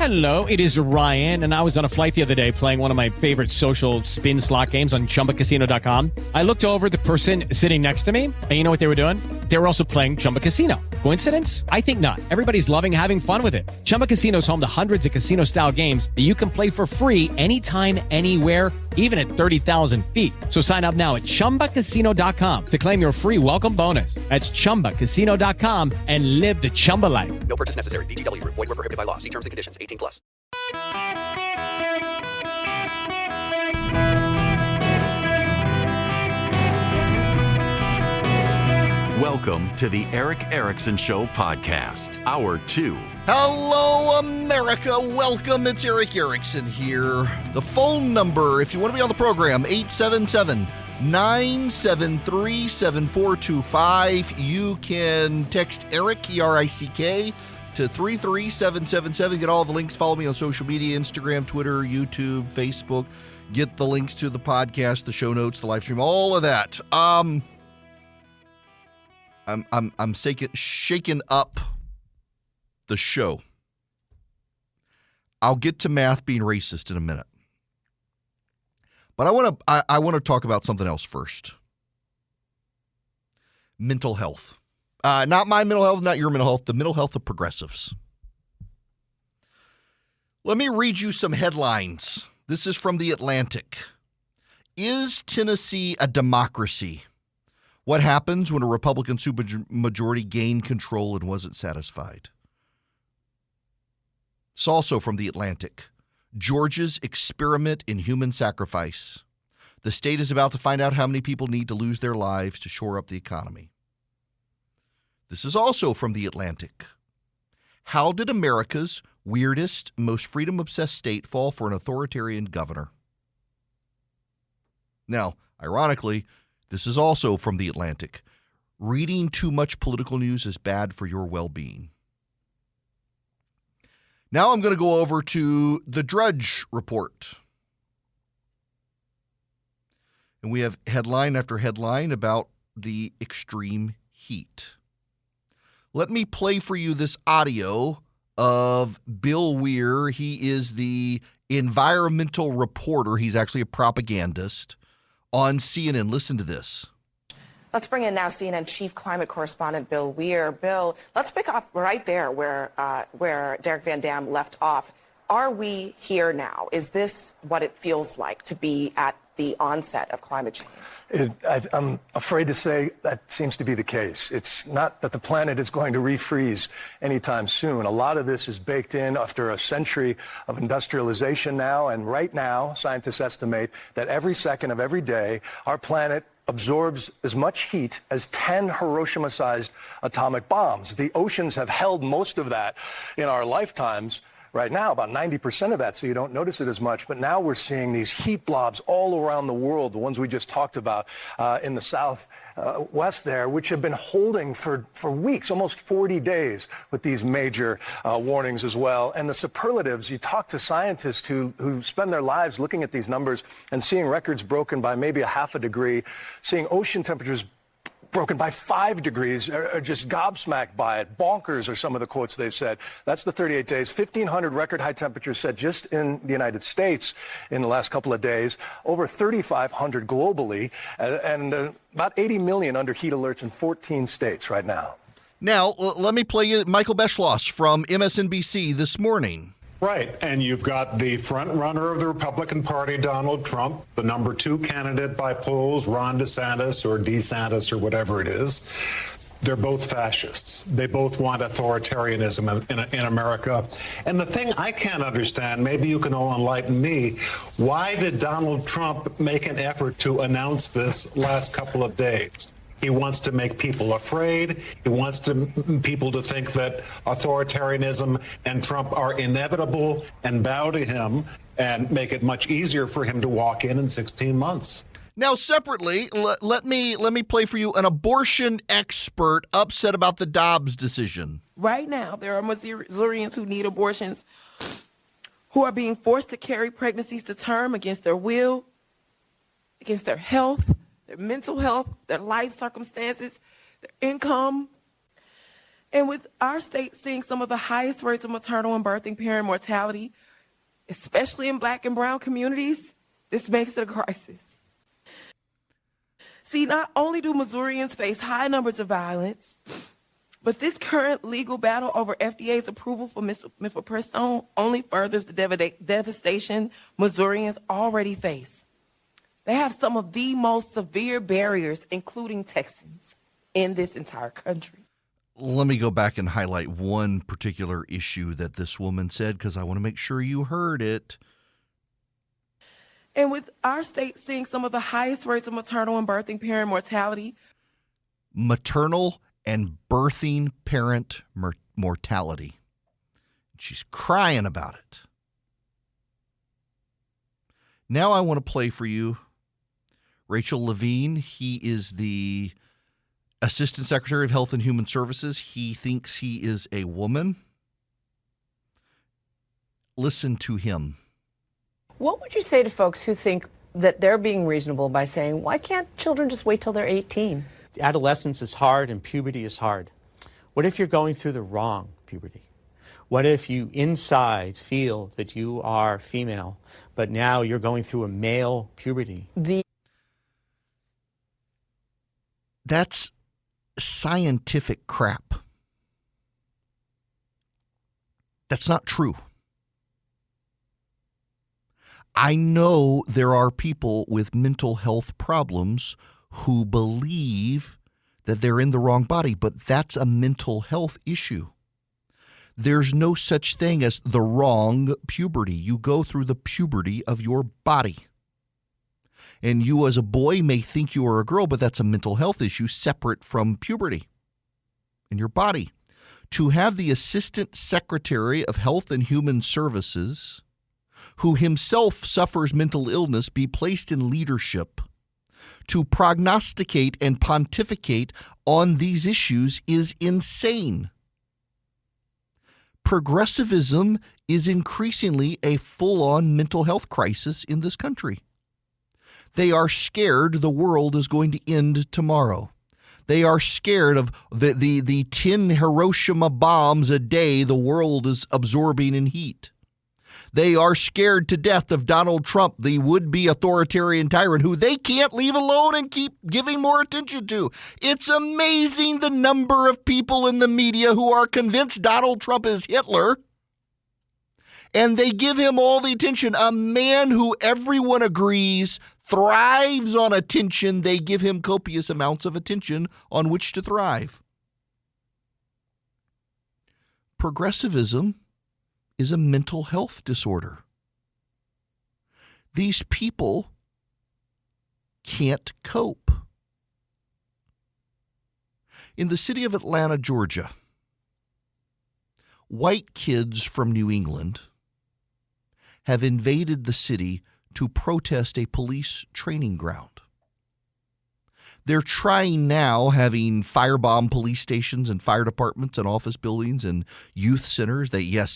Hello, it is Ryan, and I was on a flight the other day playing one of my favorite social spin slot games on ChumbaCasino.com. I looked over at the person sitting next to me, and you know what they were doing? They were also playing Chumba Casino. Coincidence? I think not. Everybody's loving having fun with it. Chumba Casino is home to hundreds of casino-style games that you can play for free anytime, anywhere, even at 30,000 feet. So sign up now at ChumbaCasino.com to claim your free welcome bonus. That's ChumbaCasino.com and live the Chumba life. No purchase necessary. VGW. Void where prohibited by law. See terms and conditions. 18+. Welcome to the Eric Erickson Show podcast, Hour 2. Hello, America. Welcome. It's Eric Erickson here. The phone number, if you want to be on the program, 877-973-7425. You can text Eric, E-R-I-C-K, to 33777. Get all the links. Follow me on social media, Instagram, Twitter, YouTube, Facebook. Get the links to the podcast, the show notes, the live stream, all of that. I'm shaking up the show. I'll get to math being racist in a minute. But I want to talk about something else first. Mental health. Not my mental health, not your mental health, the mental health of progressives. Let me read you some headlines. This is from The Atlantic. Is Tennessee a democracy? What happens when a Republican supermajority gained control and wasn't satisfied? It's also from The Atlantic. Georgia's experiment in human sacrifice. The state is about to find out how many people need to lose their lives to shore up the economy. This is also from The Atlantic. How did America's weirdest, most freedom-obsessed state fall for an authoritarian governor? Now, ironically, this is also from The Atlantic. Reading too much political news is bad for your well-being. Now I'm going to go over to the Drudge Report. And we have headline after headline about the extreme heat. Let me play for you this audio of Bill Weir. He is the environmental reporter. He's actually a propagandist on CNN. Listen to this. Let's bring in now CNN chief climate correspondent Bill Weir. Bill, let's pick off right there where Derek Van Dam left off. Are we here now? Is this what it feels like to be at the onset of climate change? I'm afraid to say that seems to be the case. It's not that the planet is going to refreeze anytime soon. A lot of this is baked in after a century of industrialization now. And right now, scientists estimate that every second of every day, our planet absorbs as much heat as 10 Hiroshima-sized atomic bombs. The oceans have held most of that in our lifetimes. Right now, about 90% of that, so you don't notice it as much. But now we're seeing these heat blobs all around the world, the ones we just talked about in the southwest there, which have been holding for weeks, almost 40 days, with these major warnings as well. And the superlatives, you talk to scientists who spend their lives looking at these numbers and seeing records broken by maybe a half a degree, seeing ocean temperatures broken by 5 degrees, are just gobsmacked by it. Bonkers are some of the quotes they've said. That's the 38 days. 1,500 record high temperatures set just in the United States in the last couple of days. Over 3,500 globally, and about 80 million under heat alerts in 14 states right now. Now, let me play you Michael Beschloss from MSNBC this morning. Right. And you've got the front runner of the Republican Party, Donald Trump, the number 2 candidate by polls, Ron DeSantis or DeSantis or whatever it is. They're both fascists. They both want authoritarianism in America. And the thing I can't understand, maybe you can all enlighten me, why did Donald Trump make an effort to announce this last couple of days? He wants to make people afraid. He wants people to think that authoritarianism and Trump are inevitable and bow to him and make it much easier for him to walk in 16 months. Now, separately, let me play for you an abortion expert upset about the Dobbs decision. Right now, there are Missourians who need abortions who are being forced to carry pregnancies to term against their will, against their health, their mental health, their life circumstances, their income. And with our state seeing some of the highest rates of maternal and birthing parent mortality, especially in Black and brown communities, this makes it a crisis. See, not only do Missourians face high numbers of violence, but this current legal battle over FDA's approval for mifepristone only furthers the devastation Missourians already face. They have some of the most severe barriers, including Texans, in this entire country. Let me go back and highlight one particular issue that this woman said, because I want to make sure you heard it. And with our state seeing some of the highest rates of maternal and birthing parent mortality. Maternal and birthing parent mortality. She's crying about it. Now I want to play for you Rachel Levine. He is the Assistant Secretary of Health and Human Services. He thinks he is a woman. Listen to him. What would you say to folks who think that they're being reasonable by saying, why can't children just wait till they're 18? Adolescence is hard and puberty is hard. What if you're going through the wrong puberty? What if you inside feel that you are female, but now you're going through a male puberty? That's scientific crap. That's not true. I know there are people with mental health problems who believe that they're in the wrong body, but that's a mental health issue. There's no such thing as the wrong puberty. You go through the puberty of your body. And you as a boy may think you are a girl, but that's a mental health issue separate from puberty in your body. To have the Assistant Secretary of Health and Human Services, who himself suffers mental illness, be placed in leadership to prognosticate and pontificate on these issues is insane. Progressivism is increasingly a full-on mental health crisis in this country. They are scared the world is going to end tomorrow. They are scared of the 10 Hiroshima bombs a day the world is absorbing in heat. They are scared to death of Donald Trump, the would-be authoritarian tyrant who they can't leave alone and keep giving more attention to. It's amazing the number of people in the media who are convinced Donald Trump is Hitler, and they give him all the attention. A man who everyone agrees thrives on attention, they give him copious amounts of attention on which to thrive. Progressivism is a mental health disorder. These people can't cope. In the city of Atlanta, Georgia, white kids from New England have invaded the city to protest a police training ground. They're trying now, having firebomb police stations and fire departments and office buildings and youth centers.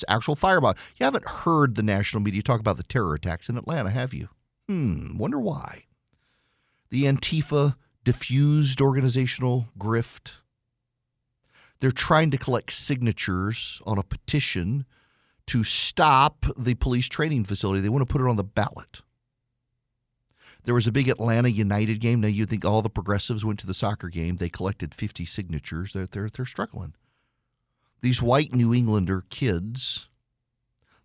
Actual firebomb. You haven't heard the national media talk about the terror attacks in Atlanta, have you? Wonder why. The Antifa diffused organizational grift. They're trying to collect signatures on a petition to stop the police training facility. They want to put it on the ballot. There was a big Atlanta United game. Now you'd think all the progressives went to the soccer game. They collected 50 signatures. They're struggling. These white New Englander kids,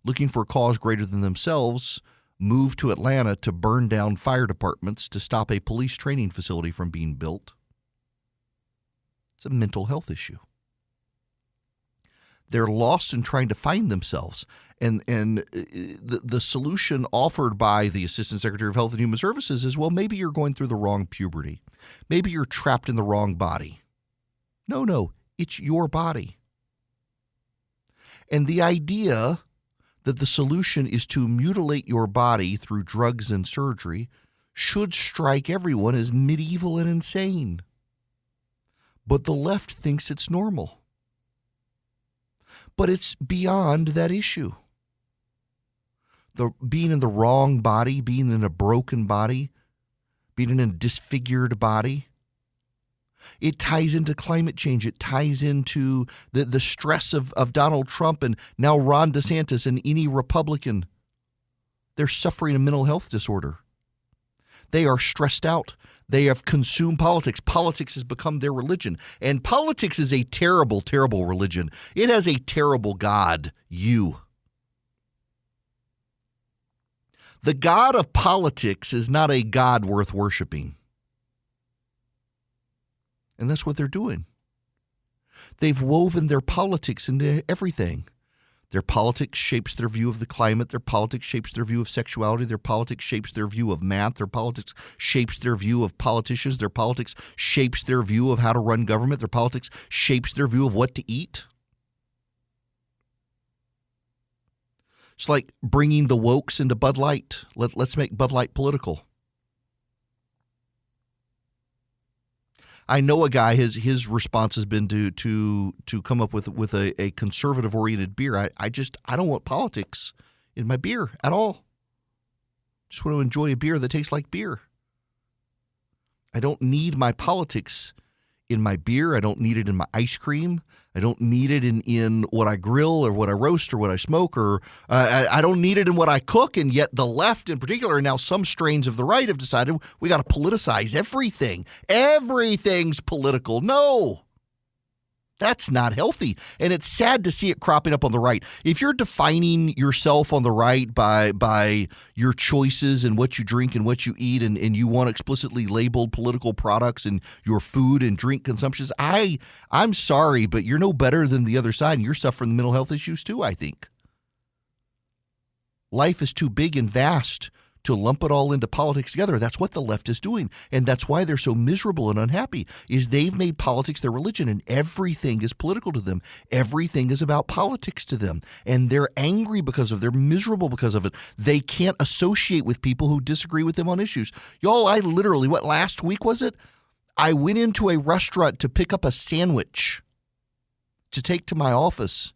looking for a cause greater than themselves, moved to Atlanta to burn down fire departments to stop a police training facility from being built. It's a mental health issue. They're lost in trying to find themselves. And the solution offered by the Assistant Secretary of Health and Human Services is, well, maybe you're going through the wrong puberty. Maybe you're trapped in the wrong body. No, it's your body. And the idea that the solution is to mutilate your body through drugs and surgery should strike everyone as medieval and insane. But the left thinks it's normal. But it's beyond that issue. Being in the wrong body, being in a broken body, being in a disfigured body, It ties into climate change. It ties into the stress of Donald Trump and now Ron DeSantis and any Republican. They're suffering a mental health disorder. They are stressed out. They have consumed politics. Politics has become their religion. And politics is a terrible, terrible religion. It has a terrible God, you. The God of politics is not a God worth worshiping. And that's what they're doing. They've woven their politics into everything. Their politics shapes their view of the climate. Their politics shapes their view of sexuality. Their politics shapes their view of math. Their politics shapes their view of politicians. Their politics shapes their view of how to run government. Their politics shapes their view of what to eat. It's like bringing the wokes into Bud Light. Let's make Bud Light political. I know a guy, his response has been to come up with a conservative-oriented beer. I don't want politics in my beer at all. Just want to enjoy a beer that tastes like beer. I don't need my politics in my beer. I don't need it in my ice cream. I don't need it in what I grill or what I roast or what I smoke, or I don't need it in what I cook. And yet the left in particular, and now some strains of the right, have decided we got to politicize everything. Everything's political. No. That's not healthy. And it's sad to see it cropping up on the right. If you're defining yourself on the right by your choices and what you drink and what you eat, and you want explicitly labeled political products in your food and drink consumptions, I'm sorry, but you're no better than the other side, and you're suffering mental health issues too, I think. Life is too big and vast to lump it all into politics together. That's what the left is doing. And that's why they're so miserable and unhappy, is they've made politics their religion, and everything is political to them. Everything is about politics to them. And they're angry because of it. They're miserable because of it. They can't associate with people who disagree with them on issues. Y'all, I literally, last week was it? I went into a restaurant to pick up a sandwich to take to my office.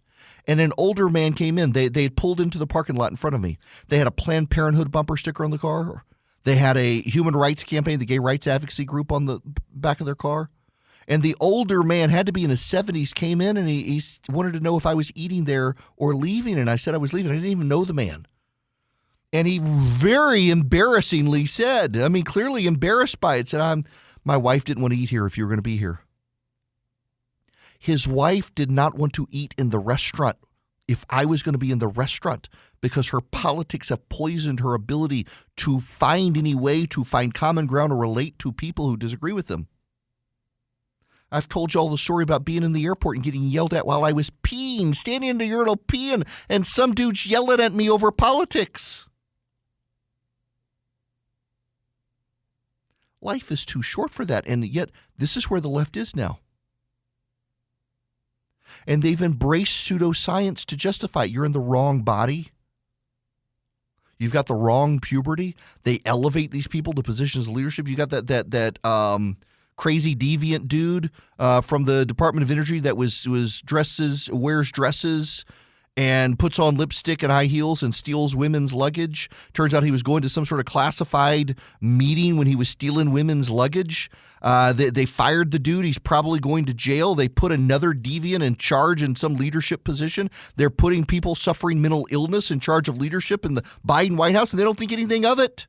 And an older man came in. They had pulled into the parking lot in front of me. They had a Planned Parenthood bumper sticker on the car. They had a human rights campaign, the gay rights advocacy group, on the back of their car. And the older man, had to be in his 70s, came in and he wanted to know if I was eating there or leaving. And I said I was leaving. I didn't even know the man. And he very embarrassingly said, clearly embarrassed by it, said, my wife didn't want to eat here if you were going to be here. His wife did not want to eat in the restaurant if I was going to be in the restaurant, because her politics have poisoned her ability to find any way to find common ground or relate to people who disagree with them. I've told you all the story about being in the airport and getting yelled at while I was peeing, standing in the urinal peeing, and some dudes yelling at me over politics. Life is too short for that, and yet this is where the left is now. And they've embraced pseudoscience to justify it. You're in the wrong body. You've got the wrong puberty. They elevate these people to positions of leadership. You got that crazy deviant dude from the Department of Energy that wears dresses and puts on lipstick and high heels and steals women's luggage. Turns out he was going to some sort of classified meeting when he was stealing women's luggage. They fired the dude. He's probably going to jail. They put another deviant in charge in some leadership position. They're putting people suffering mental illness in charge of leadership in the Biden White House, and they don't think anything of it.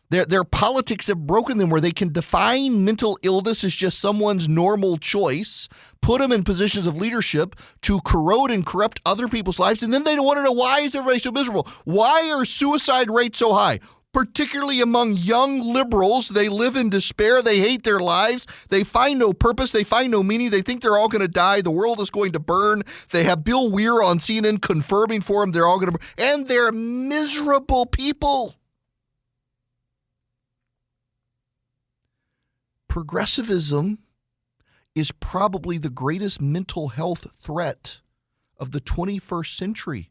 Their politics have broken them where they can define mental illness as just someone's normal choice, put them in positions of leadership to corrode and corrupt other people's lives, and then they want to know, why is everybody so miserable? Why are suicide rates so high? Particularly among young liberals. They live in despair. They hate their lives. They find no purpose. They find no meaning. They think they're all going to die. The world is going to burn. They have Bill Weir on CNN confirming for them they're all going to burn. And they're miserable people. Progressivism is probably the greatest mental health threat of the 21st century.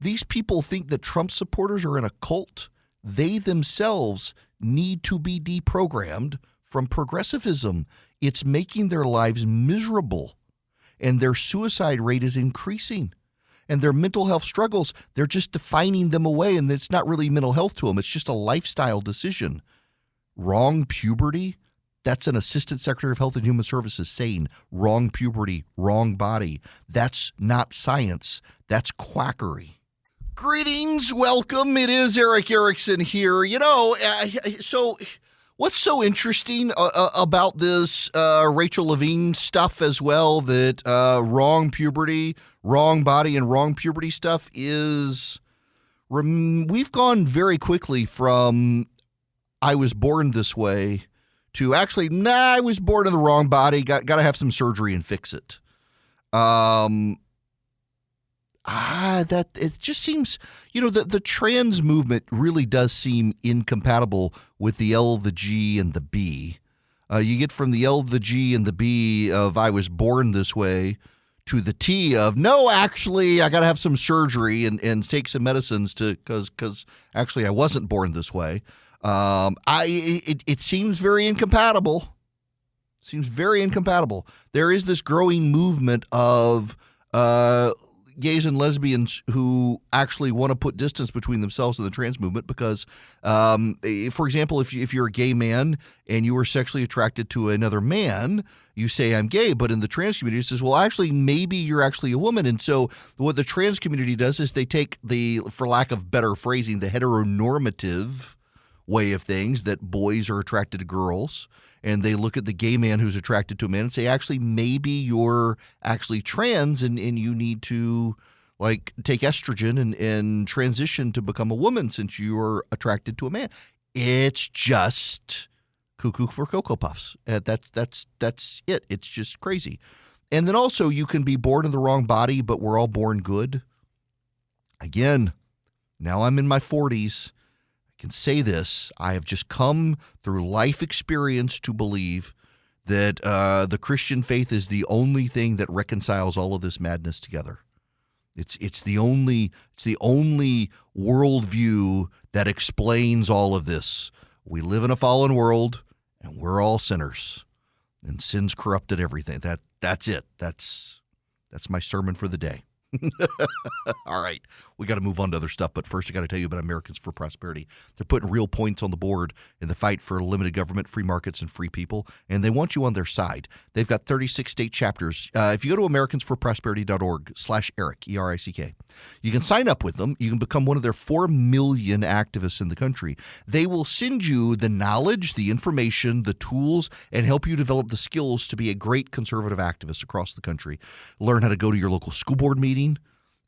These people think that Trump supporters are in a cult. They themselves need to be deprogrammed from progressivism. It's making their lives miserable, and their suicide rate is increasing. And their mental health struggles, they're just defining them away, and it's not really mental health to them. It's just a lifestyle decision. Wrong puberty, That's an assistant secretary of Health and Human Services saying wrong puberty, wrong body. That's not science. That's quackery. Greetings. Welcome. It is Eric Erickson here. So what's so interesting about this Rachel Levine stuff as well, that wrong puberty, wrong body, and wrong puberty stuff is we've gone very quickly from I was born this way to actually, I was born in the wrong body, got to have some surgery and fix it. That it just seems, the trans movement really does seem incompatible with the L, the G, and the B. You get from the L, the G, and the B of I was born this way to the T of no, actually, I got to have some surgery and take some medicines because actually I wasn't born this way. It seems very incompatible. There is this growing movement of gays and lesbians who actually want to put distance between themselves and the trans movement because, for example, if you're a gay man and you are sexually attracted to another man, you say, I'm gay, but in the trans community it says, well, actually, maybe you're actually a woman. And so what the trans community does is they take for lack of better phrasing, the heteronormative way of things, that boys are attracted to girls, and they look at the gay man who's attracted to a man and say, actually, maybe you're actually trans and you need to take estrogen and transition to become a woman since you're attracted to a man. It's just cuckoo for Cocoa Puffs. That's it. It's just crazy. And then also you can be born in the wrong body, but we're all born good. Again, now I'm in my 40s. Can say this, I have just come through life experience to believe that the Christian faith is the only thing that reconciles all of this madness together. It's the only worldview that explains all of this. We live in a fallen world, and we're all sinners, and sin's corrupted everything. That's it. That's my sermon for the day. All right, we got to move on to other stuff, but first I got to tell you about Americans for Prosperity. They're putting real points on the board in the fight for limited government, free markets, and free people, and they want you on their side. They've got 36 state chapters. If you go to americansforprosperity.org/Eric, E-R-I-C-K, you can sign up with them. You can become one of their 4 million activists in the country. They will send you the knowledge, the information, the tools, and help you develop the skills to be a great conservative activist across the country. Learn how to go to your local school board meeting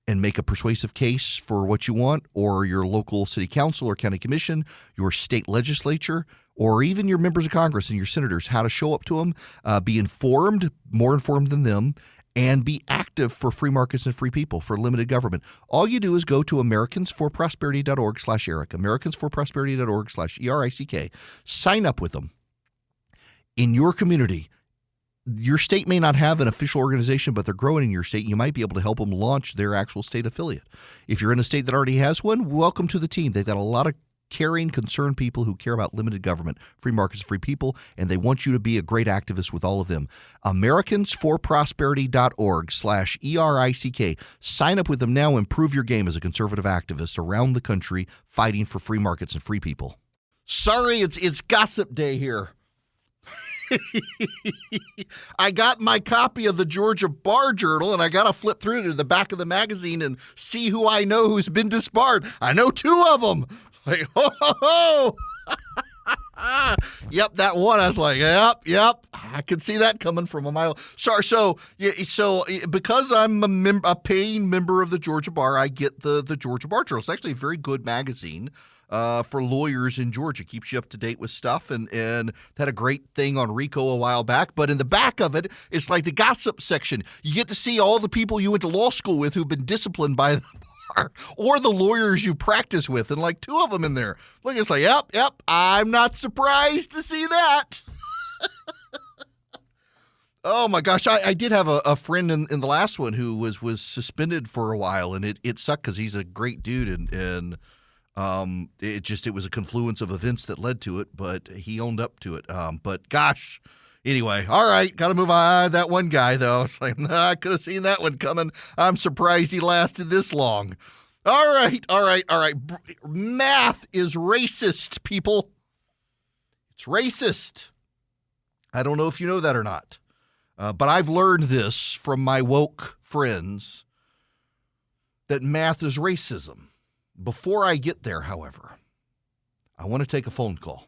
and make a persuasive case for what you want, or your local city council or county commission, your state legislature, or even your members of Congress and your senators, how to show up to them, be informed, more informed than them, and be active for free markets and free people, for limited government. All you do is go to americansforprosperity.org/Eric, americansforprosperity.org/ERICK. Sign up with them. In your community, your state may not have an official organization, but they're growing in your state. You might be able to help them launch their actual state affiliate. If you're in a state that already has one, welcome to the team. They've got a lot of caring, concerned people who care about limited government, free markets, free people, and they want you to be a great activist with all of them. Americansforprosperity.org/ERICK. Sign up with them now. Improve your game as a conservative activist around the country fighting for free markets and free people. Sorry, it's gossip day here. I got my copy of the Georgia Bar Journal, and I got to flip through to the back of the magazine and see who I know who's been disbarred. I know 2 of them. Like, ho. Yep, that one. I was like, yep. I could see that coming from a mile. Sorry. So because I'm a paying member of the Georgia Bar, I get the Georgia Bar Journal. It's actually a very good magazine. For lawyers in Georgia. Keeps you up to date with stuff, and had a great thing on RICO a while back. But in the back of it, it's like the gossip section. You get to see all the people you went to law school with who've been disciplined by the bar, or the lawyers you practice with, and like 2 of them in there. Look, it's like, yep, I'm not surprised to see that. Oh my gosh, I did have a friend in the last one who was suspended for a while, and it sucked because he's a great dude, and it was a confluence of events that led to it, but he owned up to it. But gosh, anyway, all right, got to move on. That one guy, though, it's like, I could have seen that one coming. I'm surprised he lasted this long. All right. Math is racist, people. It's racist. I don't know if you know that or not, but I've learned this from my woke friends, that math is racism. Before I get there, however, I want to take a phone call.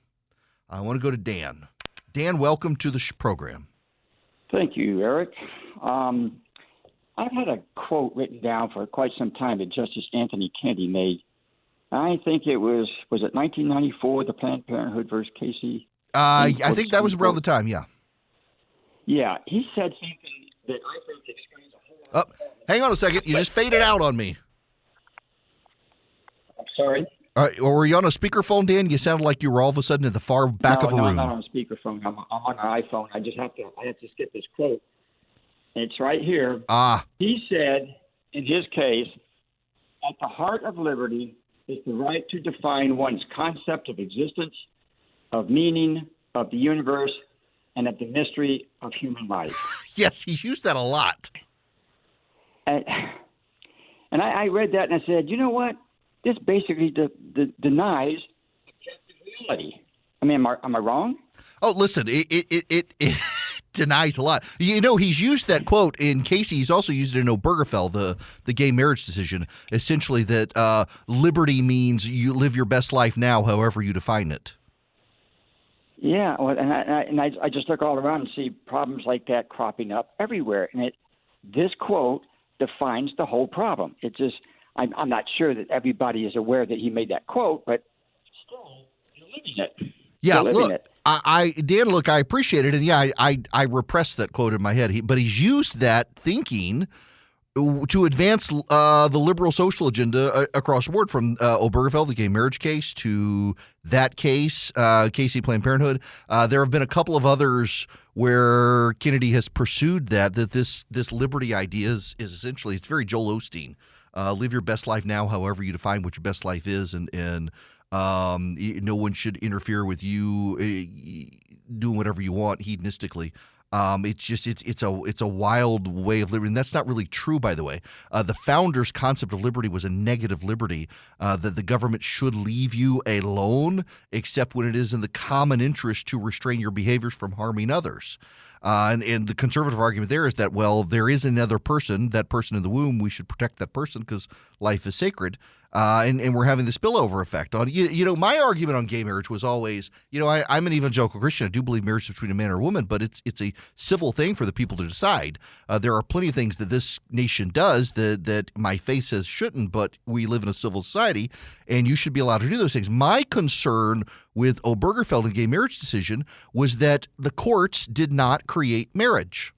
I want to go to Dan. Dan, welcome to the program. Thank you, Eric. I've had a quote written down for quite some time that Justice Anthony Kennedy made. I think it was it 1994, the Planned Parenthood versus Casey? I think that was around the time, yeah. Yeah, he said something that I think explains a whole lot. Hang on a second. You just faded out on me. I'm sorry? Were you on a speakerphone, Dan? You sounded like you were all of a sudden in the far back of a room. No, I'm not on a speakerphone. I'm on an iPhone. I have to skip this quote. It's right here. He said, in his case, at the heart of liberty is the right to define one's concept of existence, of meaning, of the universe, and of the mystery of human life. Yes, he's used that a lot. And I read that and I said, you know what? This basically denies objective reality. I mean, am I wrong? Oh, listen, it denies a lot. You know, he's used that quote in Casey. He's also used it in Obergefell, the gay marriage decision, essentially that liberty means you live your best life now, however you define it. Yeah, well, and I just look all around and see problems like that cropping up everywhere. And this quote defines the whole problem. It's just, I'm not sure that everybody is aware that he made that quote, but still, you're living it. Yeah, look, Dan, look, I appreciate it. And yeah, I repressed that quote in my head. But he's used that thinking to advance the liberal social agenda across the board, from Obergefell, the gay marriage case, to that case, Casey Planned Parenthood. There have been a couple of others where Kennedy has pursued that this liberty idea is essentially, it's very Joel Osteen. Live your best life now, however you define what your best life is, and no one should interfere with you doing whatever you want hedonistically. It's a wild way of living. And that's not really true, by the way. The founders' concept of liberty was a negative liberty, that the government should leave you alone, except when it is in the common interest to restrain your behaviors from harming others. And the conservative argument there is that, well, there is another person, that person in the womb, we should protect that person because life is sacred. And we're having the spillover effect on, you know, my argument on gay marriage was always, you know, I'm an evangelical Christian. I do believe marriage is between a man or a woman, but it's a civil thing for the people to decide. There are plenty of things that this nation does that my faith says shouldn't, but we live in a civil society and you should be allowed to do those things. My concern with Obergefell and gay marriage decision was that the courts did not create marriage.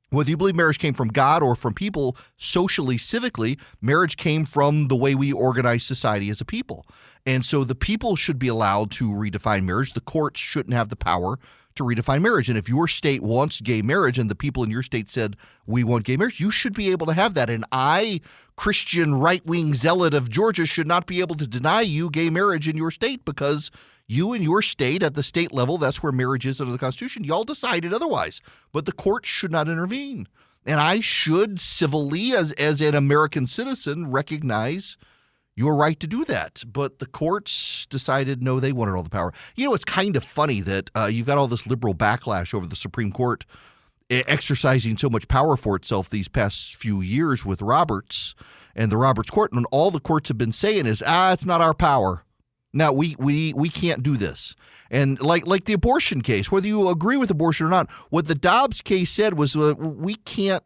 Whether you believe marriage came from God or from people socially, civically, marriage came from the way we organize society as a people. And so the people should be allowed to redefine marriage. The courts shouldn't have the power to redefine marriage. And if your state wants gay marriage and the people in your state said, we want gay marriage, you should be able to have that. And I, Christian right-wing zealot of Georgia, should not be able to deny you gay marriage in your state because you and your state, at the state level, that's where marriage is under the Constitution. Y'all decided otherwise, but the court should not intervene. And I should civilly, as an American citizen, recognize your right to do that. But the courts decided, no, they wanted all the power. You know, it's kind of funny that you've got all this liberal backlash over the Supreme Court exercising so much power for itself these past few years with Roberts and the Roberts Court. And all the courts have been saying is, it's not our power. Now, we can't do this. And like the abortion case, whether you agree with abortion or not, what the Dobbs case said was we can't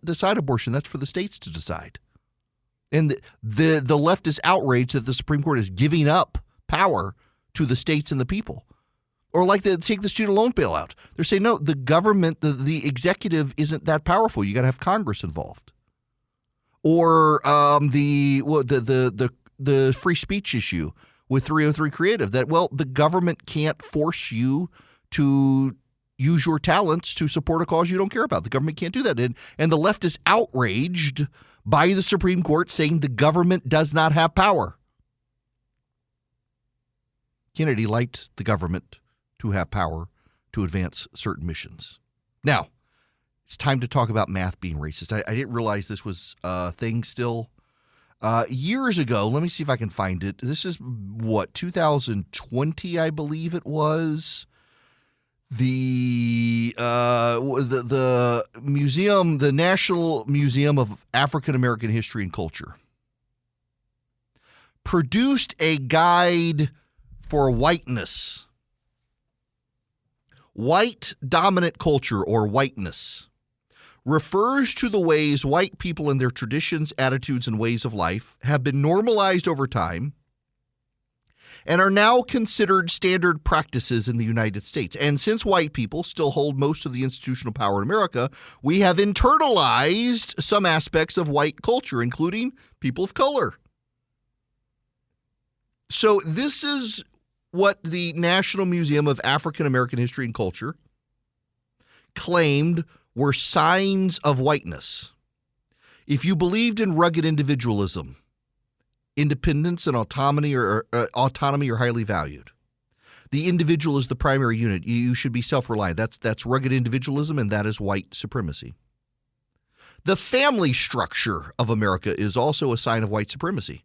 decide abortion. That's for the states to decide. And the left is outraged that the Supreme Court is giving up power to the states and the people. Or like take the student loan bailout. They're saying, no, the government, the executive isn't that powerful. You got to have Congress involved. Or the free speech issue with 303 Creative, that, well, the government can't force you to use your talents to support a cause you don't care about. The government can't do that. And the left is outraged by the Supreme Court saying the government does not have power. Kennedy liked the government to have power to advance certain missions. Now, it's time to talk about math being racist. I didn't realize this was a thing still. Years ago, let me see if I can find it. This is 2020, I believe it was. the museum, the National Museum of African American History and Culture, produced a guide for whiteness, white dominant culture or whiteness, refers to the ways white people and their traditions, attitudes, and ways of life have been normalized over time and are now considered standard practices in the United States. And since white people still hold most of the institutional power in America, we have internalized some aspects of white culture, including people of color. So this is what the National Museum of African American History and Culture claimed were signs of whiteness. If you believed in rugged individualism, independence and autonomy are highly valued. The individual is the primary unit. You should be self-reliant. That's rugged individualism, and that is white supremacy. The family structure of America is also a sign of white supremacy.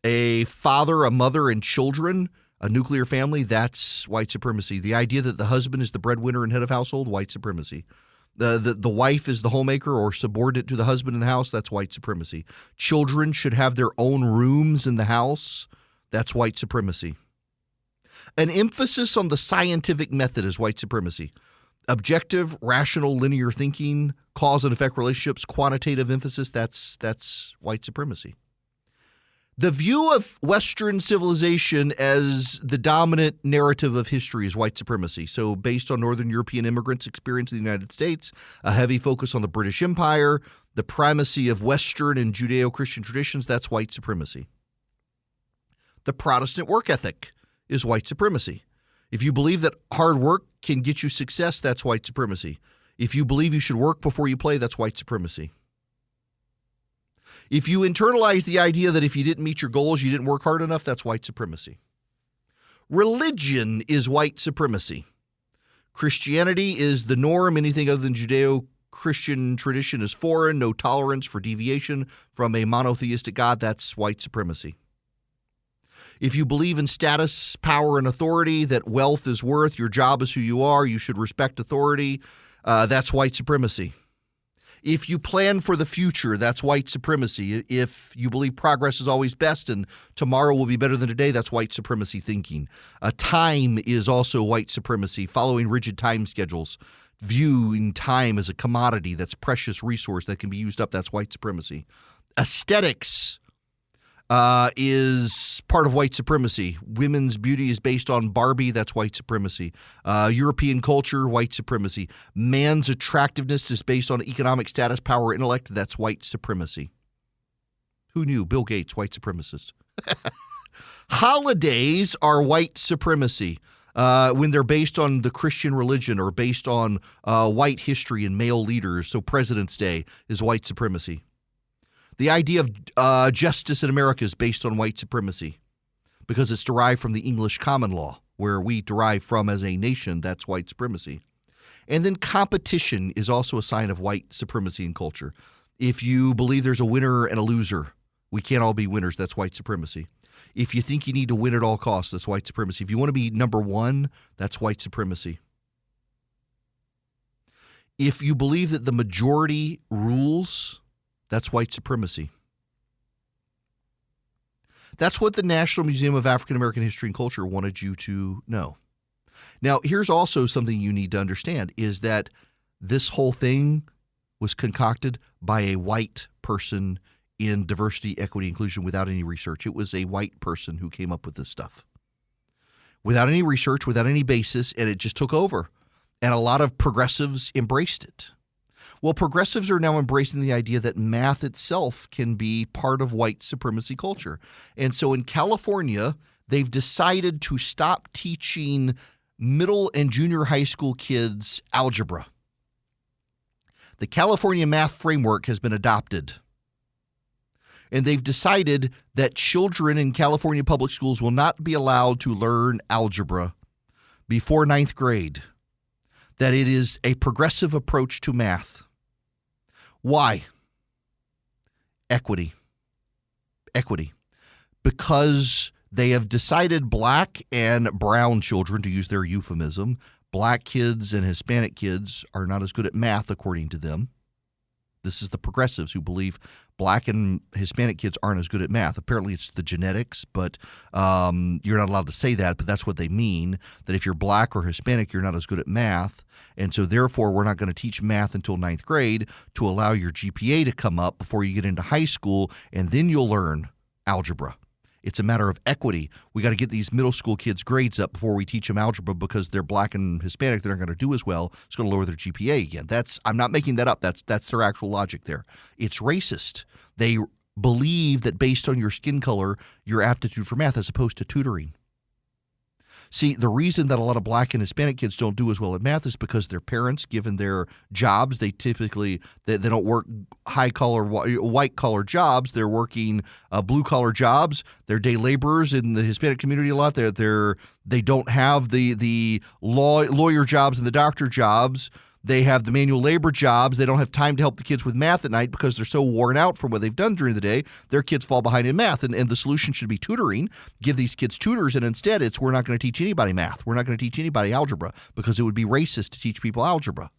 A father, a mother, and children, a nuclear family, that's white supremacy. The idea that the husband is the breadwinner and head of household, white supremacy. The wife is the homemaker or subordinate to the husband in the house, that's white supremacy. Children should have their own rooms in the house, that's white supremacy. An emphasis on the scientific method is white supremacy. Objective, rational, linear thinking, cause and effect relationships, quantitative emphasis, that's white supremacy. The view of Western civilization as the dominant narrative of history is white supremacy. So based on Northern European immigrants' experience in the United States, a heavy focus on the British Empire, the primacy of Western and Judeo-Christian traditions, that's white supremacy. The Protestant work ethic is white supremacy. If you believe that hard work can get you success, that's white supremacy. If you believe you should work before you play, that's white supremacy. If you internalize the idea that if you didn't meet your goals, you didn't work hard enough, that's white supremacy. Religion is white supremacy. Christianity is the norm. Anything other than Judeo-Christian tradition is foreign. No tolerance for deviation from a monotheistic God, that's white supremacy. If you believe in status, power, and authority, that wealth is worth, your job is who you are, you should respect authority, that's white supremacy. If you plan for the future, that's white supremacy. If you believe progress is always best and tomorrow will be better than today, that's white supremacy thinking. Time is also white supremacy, following rigid time schedules. Viewing time as a commodity that's precious resource that can be used up, that's white supremacy. Aesthetics is part of white supremacy. Women's beauty is based on Barbie, that's white supremacy. European culture, white supremacy. Man's attractiveness is based on economic status, power, intellect, that's white supremacy. Who knew? Bill Gates, white supremacist. Holidays are white supremacy when they're based on the Christian religion or based on white history and male leaders. So President's Day is white supremacy. The idea of justice in America is based on white supremacy because it's derived from the English common law, where we derive from as a nation. That's white supremacy. And then competition is also a sign of white supremacy in culture. If you believe there's a winner and a loser, we can't all be winners, that's white supremacy. If you think you need to win at all costs, that's white supremacy. If you want to be number one, that's white supremacy. If you believe that the majority rules, that's white supremacy. That's what the National Museum of African American History and Culture wanted you to know. Now, here's also something you need to understand is that this whole thing was concocted by a white person in diversity, equity, inclusion without any research. It was a white person who came up with this stuff. Without any research, without any basis, and it just took over. And a lot of progressives embraced it. Well, progressives are now embracing the idea that math itself can be part of white supremacy culture. And so in California, they've decided to stop teaching middle and junior high school kids algebra. The California math framework has been adopted. And they've decided that children in California public schools will not be allowed to learn algebra before 9th grade. That it is a progressive approach to math. Why? Equity. Equity. Because they have decided black and brown children, to use their euphemism, Black kids and Hispanic kids are not as good at math, according to them. This is the progressives who believe Black and Hispanic kids aren't as good at math. Apparently it's the genetics, but you're not allowed to say that, but that's what they mean, that if you're Black or Hispanic, you're not as good at math. And so therefore, we're not going to teach math until 9th grade to allow your GPA to come up before you get into high school, and then you'll learn algebra. It's a matter of equity. We got to get these middle school kids' grades up before we teach them algebra because they're Black and Hispanic. They're not going to do as well. It's going to lower their GPA again. I'm not making that up. That's their actual logic there. It's racist. They believe that based on your skin color, your aptitude for math, as opposed to tutoring. See, the reason that a lot of Black and Hispanic kids don't do as well at math is because their parents, given their jobs, they typically they don't work white collar jobs. They're working blue collar jobs. They're day laborers in the Hispanic community a lot. They don't have the lawyer jobs and the doctor jobs. They have the manual labor jobs. They don't have time to help the kids with math at night because they're so worn out from what they've done during the day. Their kids fall behind in math, and the solution should be tutoring. Give these kids tutors, and instead we're not going to teach anybody math. We're not going to teach anybody algebra because it would be racist to teach people algebra.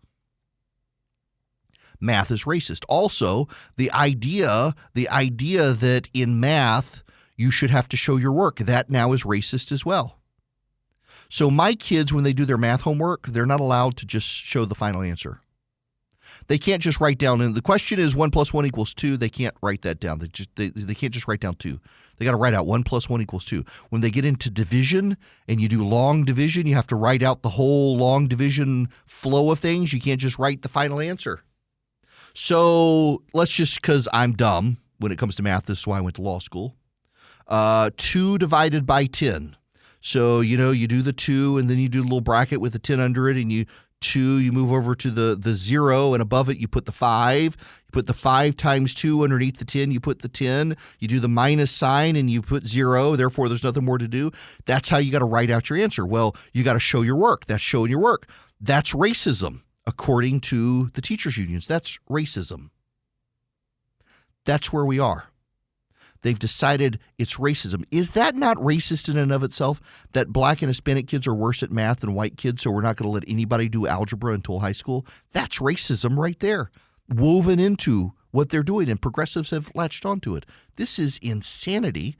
Math is racist. Also, the idea that in math you should have to show your work, that now is racist as well. So my kids, when they do their math homework, they're not allowed to just show the final answer. They can't just write down, and the question is 1 + 1 = 2. They can't write that down. They can't just write down 2. They got to write out 1 + 1 = 2. When they get into division and you do long division, you have to write out the whole long division flow of things. You can't just write the final answer. So let's just, because I'm dumb when it comes to math, this is why I went to law school. 2 divided by 10. So, you do the 2, and then you do a little bracket with the 10 under it, and you move over to the 0, and above it you put the 5. You put the 5 times 2 underneath the 10, you put the 10. You do the minus sign, and you put 0. Therefore, there's nothing more to do. That's how you got to write out your answer. Well, you got to show your work. That's showing your work. That's racism, according to the teachers' unions. That's racism. That's where we are. They've decided it's racism. Is that not racist in and of itself, that Black and Hispanic kids are worse at math than white kids, so we're not going to let anybody do algebra until high school? That's racism right there, woven into what they're doing, and progressives have latched onto it. This is insanity,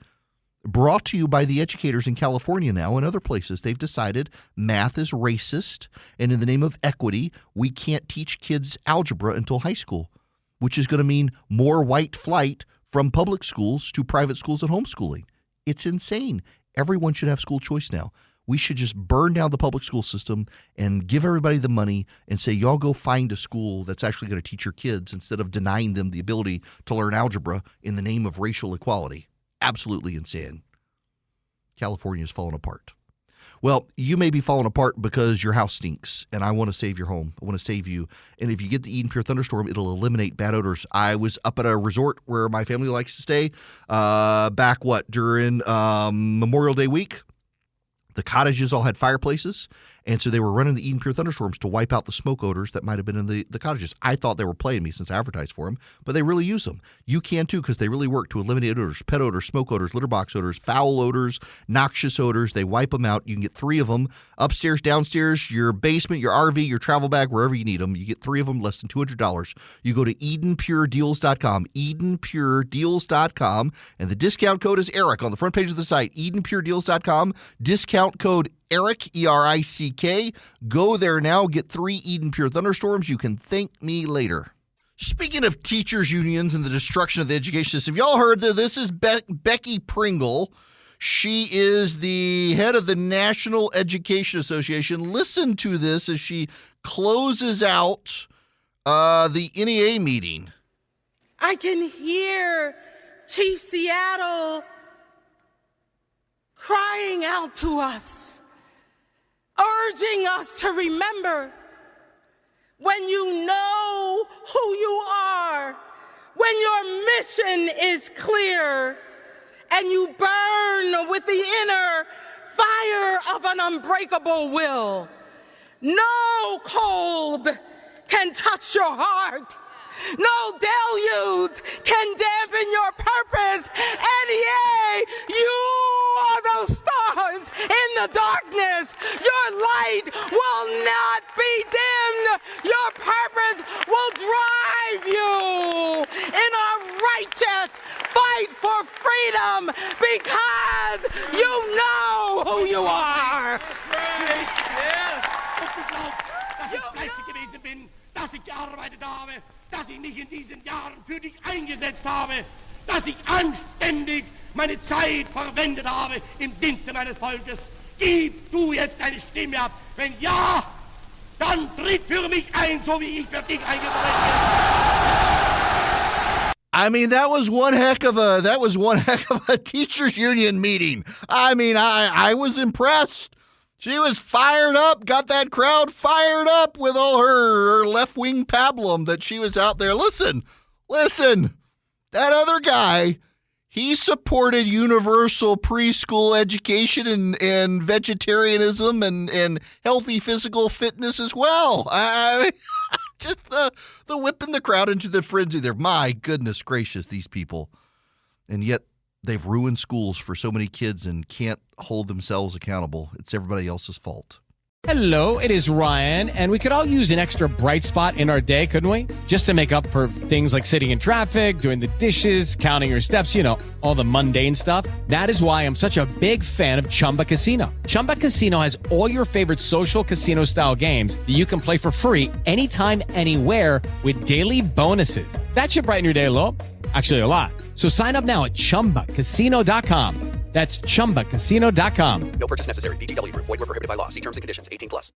brought to you by the educators in California now and other places. They've decided math is racist, and in the name of equity, we can't teach kids algebra until high school, which is going to mean more white flight from public schools to private schools and homeschooling. It's insane. Everyone should have school choice now. We should just burn down the public school system and give everybody the money and say, y'all go find a school that's actually going to teach your kids instead of denying them the ability to learn algebra in the name of racial equality. Absolutely insane. California's falling apart. Well, you may be falling apart because your house stinks, and I want to save your home. I want to save you. And if you get the Eden Pure Thunderstorm, it'll eliminate bad odors. I was up at a resort where my family likes to stay during Memorial Day week. The cottages all had fireplaces, and so they were running the Eden Pure Thunderstorms to wipe out the smoke odors that might have been in the cottages. I thought they were playing me since I advertised for them, but they really use them. You can too, because they really work to eliminate odors, pet odors, smoke odors, litter box odors, foul odors, noxious odors. They wipe them out. You can get 3 of them upstairs, downstairs, your basement, your RV, your travel bag, wherever you need them. You get 3 of them, less than $200. You go to EdenPureDeals.com, EdenPureDeals.com, and the discount code is ERIC on the front page of the site, EdenPureDeals.com, discount code ERIC, ERICK. Go there now. Get 3 Eden Pure Thunderstorms. You can thank me later. Speaking of teachers' unions and the destruction of the education system, y'all heard that this is Becky Pringle. She is the head of the National Education Association. Listen to this as she closes out the NEA meeting. I can hear Chief Seattle crying out to us, urging us to remember, when you know who you are, when your mission is clear, and you burn with the inner fire of an unbreakable will, no cold can touch your heart. No deluge can dampen your purpose. NEA, you are those stars in the darkness. Your light will not be dimmed. Your purpose will drive you in a righteous fight for freedom because you know who you are. That's right. Yes. Dass ich fleißig gewesen bin, dass ich gearbeitet habe, dass ich mich in diesen Jahren für dich eingesetzt habe, dass ich anständig meine Zeit verwendet habe im Dienste meines Volkes. Gib du jetzt deine Stimme ab. Wenn ja, dann tritt für mich ein, so wie ich für dich eingetreten bin. I mean, that was one heck of a teachers union meeting. I mean, I was impressed. She was fired up, got that crowd fired up with all her left-wing pablum that she was out there. Listen, that other guy, he supported universal preschool education and vegetarianism and healthy physical fitness as well. Just the whipping the crowd into the frenzy there. My goodness gracious, these people. And yet they've ruined schools for so many kids and can't hold themselves accountable. It's everybody else's fault. Hello, it is Ryan, and we could all use an extra bright spot in our day, couldn't we? Just to make up for things like sitting in traffic, doing the dishes, counting your steps, all the mundane stuff. That is why I'm such a big fan of Chumba Casino. Chumba Casino has all your favorite social casino-style games that you can play for free anytime, anywhere with daily bonuses. That should brighten your day a little. Actually, a lot. So sign up now at ChumbaCasino.com. That's ChumbaCasino.com. No purchase necessary. VGW Group. Void where prohibited by law. See terms and conditions. 18+.